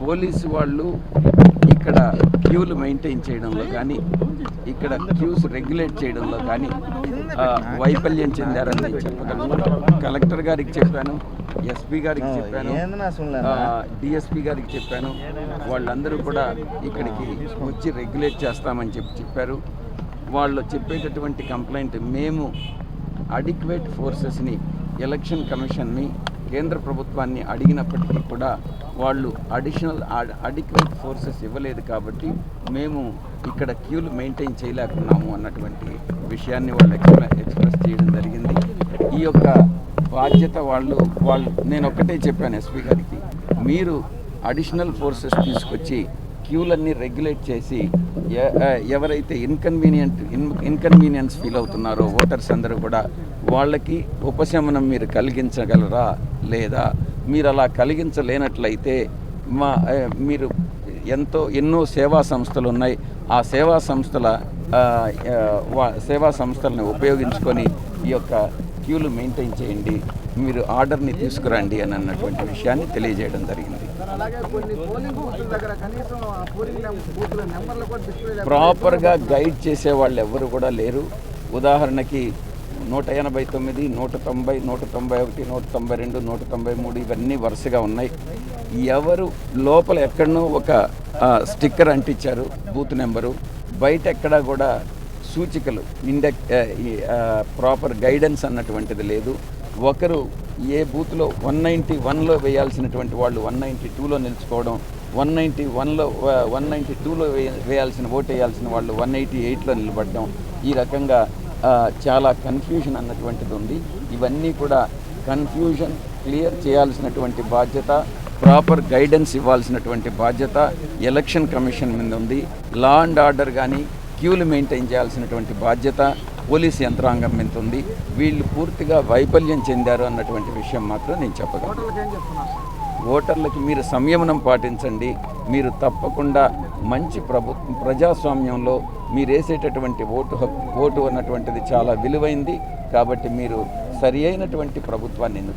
Police వాళ్ళు ఇక్కడ క్యూలు maintain చేయడంలో కానీ ఇక్కడ క్యూస్ రెగ్యులేట్ చేయడంలో కానీ వైఫల్యం చెందారని నేను చెప్పగలను. కలెక్టర్ గారికి చెప్పాను, ఎస్పీ గారికి చెప్పాను, డిఎస్పీ గారికి చెప్పాను. వాళ్ళందరూ కూడా ఇక్కడికి వచ్చి రెగ్యులేట్ చేస్తామని చెప్పారు. వాళ్ళు చెప్పేటటువంటి కంప్లైంట్, మేము అడిక్వేట్ ఫోర్సెస్ని, ఎలక్షన్ కమిషన్ని, కేంద్ర ప్రభుత్వాన్ని అడిగినప్పటికీ కూడా వాళ్ళు అడిక్వేట్ ఫోర్సెస్ ఇవ్వలేదు కాబట్టి మేము ఇక్కడ క్యూలు మెయింటైన్ చేయలేకున్నాము అన్నటువంటి విషయాన్ని వాళ్ళు ఎక్స్ప్రెస్ చేయడం జరిగింది. ఈ యొక్క బాధ్యత వాళ్ళు నేను ఒక్కటే చెప్పాను ఎస్పీ గారికి, మీరు అడిషనల్ ఫోర్సెస్ తీసుకొచ్చి క్యూలన్నీ రెగ్యులేట్ చేసి ఎవరైతే ఇన్కన్వీనియన్స్ ఫీల్ అవుతున్నారో ఓటర్స్ అందరూ కూడా వాళ్ళకి ఉపశమనం మీరు కలిగించగలరా లేదా? మీరు అలా కలిగించలేనట్లయితే మీరు ఎన్నో సేవా సంస్థలు ఉన్నాయి, ఆ సేవా సంస్థలను ఉపయోగించుకొని ఈ యొక్క క్యూలు మెయింటైన్ చేయండి, మీరు ఆర్డర్ని తీసుకురండి అని అన్నటువంటి విషయాన్ని తెలియజేయడం జరిగింది. ప్రాపర్గా గైడ్ చేసే వాళ్ళు ఎవరు కూడా లేరు. ఉదాహరణకి 189, 190, 191, 192, 193 ఇవన్నీ వరుసగా ఉన్నాయి. ఎవరు లోపల ఎక్కడనో ఒక స్టిక్కర్ అంటించారు బూత్ నెంబరు, బయట ఎక్కడా కూడా సూచికలు ప్రాపర్ గైడెన్స్ అన్నటువంటిది లేదు. ఒకరు ఏ బూత్లో 191లో వేయాల్సినటువంటి వాళ్ళు 192లో నిలుచుకోవడం, 192లో ఓటు వేయాల్సిన వాళ్ళు 188లో నిలబడడం, ఈ రకంగా చాలా కన్ఫ్యూజన్ అన్నటువంటిది ఉంది. ఇవన్నీ కూడా కన్ఫ్యూజన్ క్లియర్ చేయాల్సినటువంటి బాధ్యత, ప్రాపర్ గైడెన్స్ ఇవ్వాల్సినటువంటి బాధ్యత ఎలక్షన్ కమిషన్ మీద ఉంది. లా అండ్ ఆర్డర్ కానీ క్యూలు మెయింటైన్ చేయాల్సినటువంటి బాధ్యత పోలీస్ యంత్రాంగం మీద ఉంది. వీళ్ళు పూర్తిగా వైఫల్యం చెందారు అన్నటువంటి విషయం మాత్రం నేను చెప్పగలను. ఓటర్లకి మీరు సంయమనం పాటించండి. మీరు తప్పకుండా మంచి ప్రజాస్వామ్యంలో మీరు వేసేటటువంటి ఓటు అన్నటువంటిది చాలా విలువైంది. కాబట్టి మీరు సరి అయినటువంటి ప్రభుత్వాన్ని